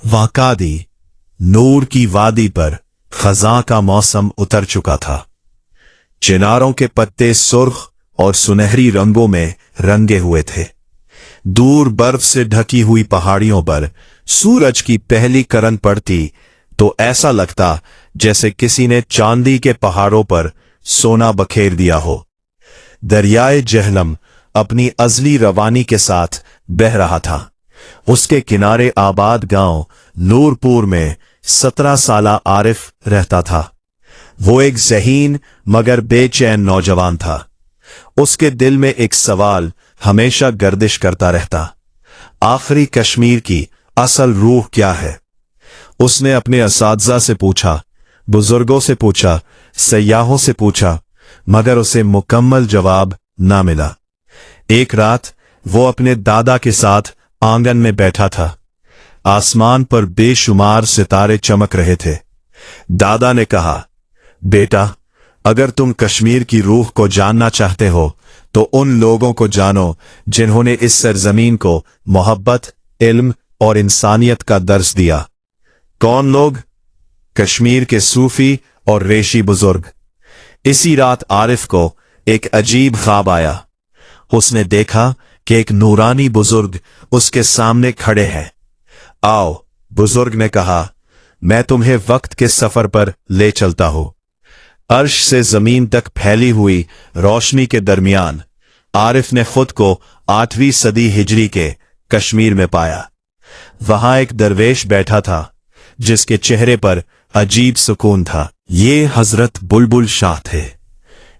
वाकादी नूर की वादी पर खज़ां का मौसम उतर चुका था। चिनारों के पत्ते सुर्ख और सुनहरी रंगों में रंगे हुए थे। दूर बर्फ से ढकी हुई पहाड़ियों पर सूरज की पहली किरण पड़ती तो ऐसा लगता जैसे किसी ने चांदी के पहाड़ों पर सोना बखेर दिया हो। दरियाए जहलम अपनी अजली रवानी के साथ बह रहा था। उसके किनारे आबाद गांव नूरपुर में 17 साला आरिफ रहता था। वो एक ज़हीन मगर बेचैन नौजवान था। उसके दिल में एक सवाल हमेशा गर्दिश करता रहता, आखिरी कश्मीर की असल रूह क्या है। उसने अपने असातिज़ा से पूछा, बुजुर्गों से पूछा, सयाहों से पूछा, मगर उसे मुकम्मल जवाब ना मिला। एक रात वो अपने दादा के साथ आंगन में बैठा था। आसमान पर बेशुमार सितारे चमक रहे थे। दादा ने कहा, बेटा, अगर तुम कश्मीर की रूह को जानना चाहते हो तो उन लोगों को जानो जिन्होंने इस सरजमीन को मोहब्बत, इल्म और इंसानियत का दर्स दिया। कौन लोग? कश्मीर के सूफी और रेशी बुजुर्ग। इसी रात आरिफ को एक अजीब ख्वाब आया। उसने देखा कि एक नूरानी बुजुर्ग उसके सामने खड़े हैं। आओ, बुजुर्ग ने कहा, मैं तुम्हें वक्त के सफर पर ले चलता हूं। अर्श से जमीन तक फैली हुई रोशनी के दरमियान आरिफ ने खुद को 8वीं सदी हिजरी के कश्मीर में पाया। वहां एक दरवेश बैठा था जिसके चेहरे पर अजीब सुकून था। ये हजरत बुलबुल शाह थे।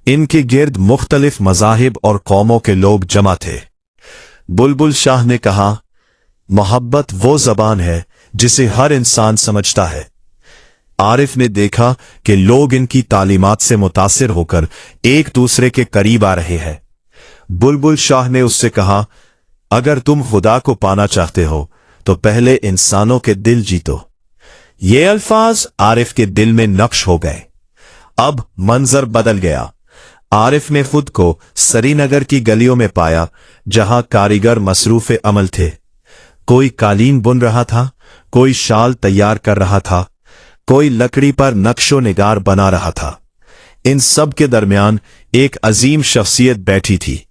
इनके गिर्द मुख्तलिफ मज़ाहिब और कौमों के लोग जमा थे। बुलबुल शाह ने कहा, मोहब्बत वो जबान है जिसे हर इंसान समझता है। आरिफ ने देखा कि लोग इनकी तालीमात से मुतासिर होकर एक दूसरे के करीब आ रहे हैं। बुलबुल शाह ने उससे कहा, अगर तुम खुदा को पाना चाहते हो तो पहले इंसानों के दिल जीतो। ये अल्फाज आरिफ के दिल में नक्श हो गए। अब मंजर बदल गया। आरिफ ने खुद को श्रीनगर की गलियों में पाया जहां कारीगर मसरूफ अमल थे। कोई कालीन बुन रहा था, कोई शाल तैयार कर रहा था, कोई लकड़ी पर नक्शो निगार बना रहा था। इन सब के दरमियान एक अजीम शख्सियत बैठी थी,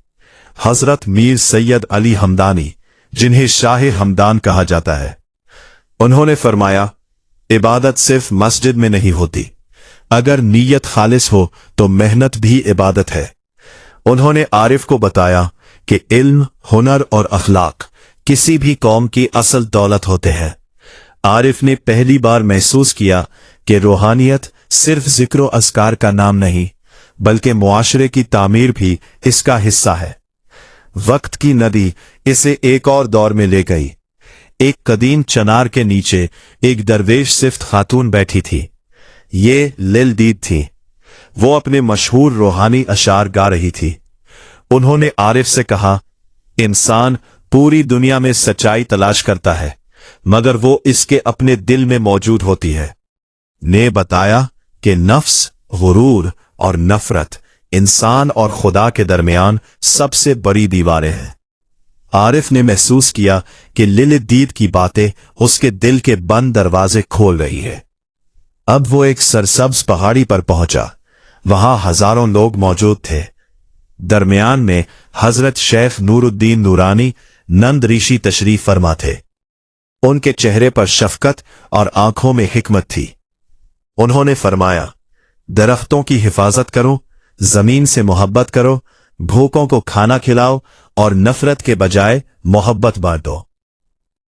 हजरत मीर सैयद अली हमदानी, जिन्हें शाह हमदान कहा जाता है। उन्होंने फरमाया, इबादत सिर्फ मस्जिद में नहीं होती, अगर नीयत खालिस हो तो मेहनत भी इबादत है। उन्होंने आरिफ को बताया कि इल्म, हुनर और अखलाक किसी भी कौम की असल दौलत होते हैं। आरिफ ने पहली बार महसूस किया कि रूहानियत सिर्फ जिक्र अस्कार का नाम नहीं, बल्कि मुआशरे की तामीर भी इसका हिस्सा है। वक्त की नदी इसे एक और दौर में ले गई। एक कदीम चनार के नीचे एक दरवेश सिफ्त खातून बैठी थी। ये लिल दीद थी। वो अपने मशहूर रूहानी अशार गा रही थी। उन्होंने आरिफ से कहा, इंसान पूरी दुनिया में सच्चाई तलाश करता है, मगर वो इसके अपने दिल में मौजूद होती है। ने बताया कि नफ्स, गुरूर और नफरत इंसान और खुदा के दरमियान सबसे बड़ी दीवारें हैं। आरिफ ने महसूस किया कि लिल दीद की बातें उसके दिल के बंद दरवाजे खोल रही है। अब वो एक सरसब्ज पहाड़ी पर पहुंचा। वहां हजारों लोग मौजूद थे। दरमियान में हजरत शेख नूरुद्दीन नूरानी नंद ऋषि तशरीफ फरमा थे। उनके चेहरे पर शफकत और आंखों में हिकमत थी। उन्होंने फरमाया, दरख्तों की हिफाजत करो, जमीन से मोहब्बत करो, भूखों को खाना खिलाओ और नफरत के बजाय मोहब्बत बांटो।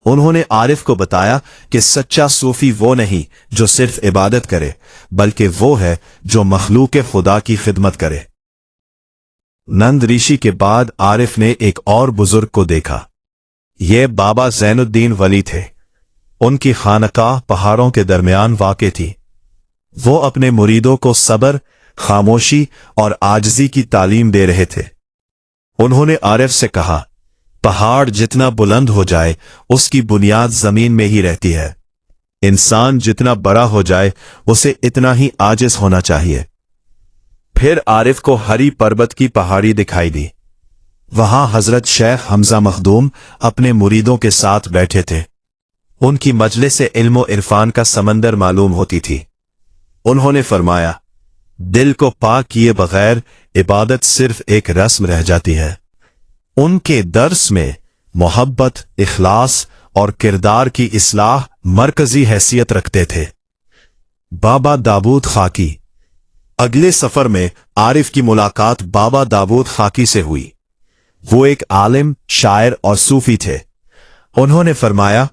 उन्होंने आरिफ को बताया कि सच्चा सूफी वो नहीं जो सिर्फ इबादत करे, बल्कि वो है जो मखलूक खुदा की खिदमत करे। नंद ऋषि के बाद आरिफ ने एक और बुजुर्ग को देखा। ये बाबा ज़ैनुद्दीन वली थे। उनकी खानकाह पहाड़ों के दरमियान वाक़े थी। वो अपने मुरीदों को सब्र, खामोशी और आजिज़ी की तालीम दे रहे थे। उन्होंने आरिफ से कहा, पहाड़ जितना बुलंद हो जाए उसकी बुनियाद जमीन में ही रहती है। इंसान जितना बड़ा हो जाए उसे इतना ही आजिज होना चाहिए। फिर आरिफ को हरी पर्वत की पहाड़ी दिखाई दी। वहां हजरत शेख हमजा मखदूम अपने मुरीदों के साथ बैठे थे। उनकी मजलिस से इल्म और इरफान का समंदर मालूम होती थी। उन्होंने फरमाया, दिल को पाक किए बगैर इबादत सिर्फ एक रस्म रह जाती है। उनके दर्स में मोहब्बत, इखलास और किरदार की इस्लाह मरकजी हैसियत रखते थे। बाबा दाऊद खाकी। अगले सफर में आरिफ की मुलाकात बाबा दाऊद खाकी से हुई। वो एक आलिम, शायर और सूफी थे। उन्होंने फरमाया,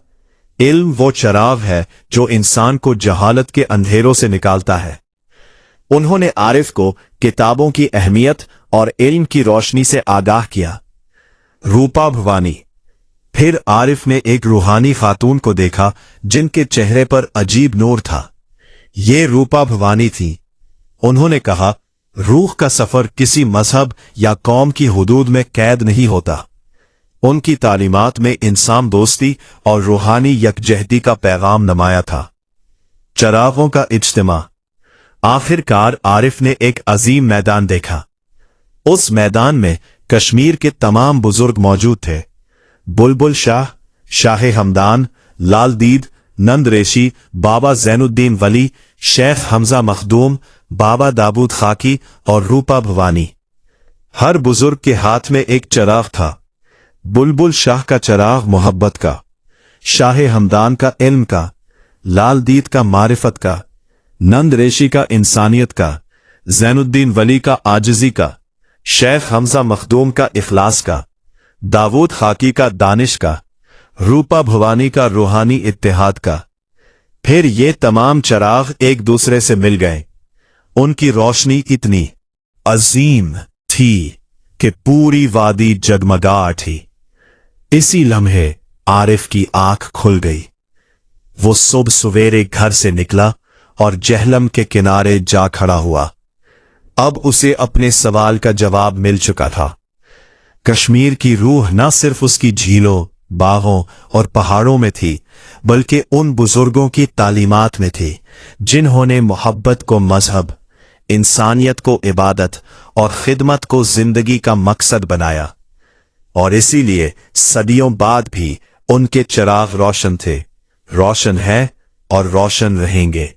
इल्म वो चराग है जो इंसान को जहालत के अंधेरों से निकालता है। उन्होंने आरिफ को किताबों की अहमियत और इल्म की रोशनी से आगाह किया। रूपा भवानी। फिर आरिफ ने एक रूहानी खातून को देखा जिनके चेहरे पर अजीब नूर था। ये रूपा भवानी थी। उन्होंने कहा, रूह का सफर किसी मजहब या कौम की हुदूद में कैद नहीं होता। उनकी तालीमात में इंसान दोस्ती और रूहानी यकजहती का पैगाम नमाया था। चरागों का इज्तिमा। आखिरकार आरिफ ने एक अजीम मैदान देखा। उस मैदान में कश्मीर के तमाम बुजुर्ग मौजूद थे। बुलबुल शाह, शाह हमदान, लाल दीद, नंद रेशी, बाबा जैनुद्दीन वली, शेख हमजा मखदूम, बाबा दाऊद खाकी और रूपा भवानी। हर बुजुर्ग के हाथ में एक चराग था। बुलबुल शाह का चराग मोहब्बत का, शाह हमदान का इल्म का, लाल दीद का मारिफत का, नंद रेशी का इंसानियत का, जैनुद्दीन वली का आजिजी का, शेख हमजा मखदूम का इखलास का, दाऊद खाकी का दानिश का, रूपा भवानी का रूहानी इत्तेहाद का। फिर ये तमाम चराग एक दूसरे से मिल गए। उनकी रोशनी इतनी अजीम थी कि पूरी वादी जगमगा उठी। इसी लम्हे आरिफ की आंख खुल गई। वो सुबह सवेरे घर से निकला और जहलम के किनारे जा खड़ा हुआ। अब उसे अपने सवाल का जवाब मिल चुका था। कश्मीर की रूह न सिर्फ उसकी झीलों, बागों और पहाड़ों में थी, बल्कि उन बुजुर्गों की तालीमात में थी जिन्होंने मोहब्बत को मजहब, इंसानियत को इबादत और खिदमत को जिंदगी का मकसद बनाया। और इसीलिए सदियों बाद भी उनके चिराग रोशन थे, रोशन है और रोशन रहेंगे।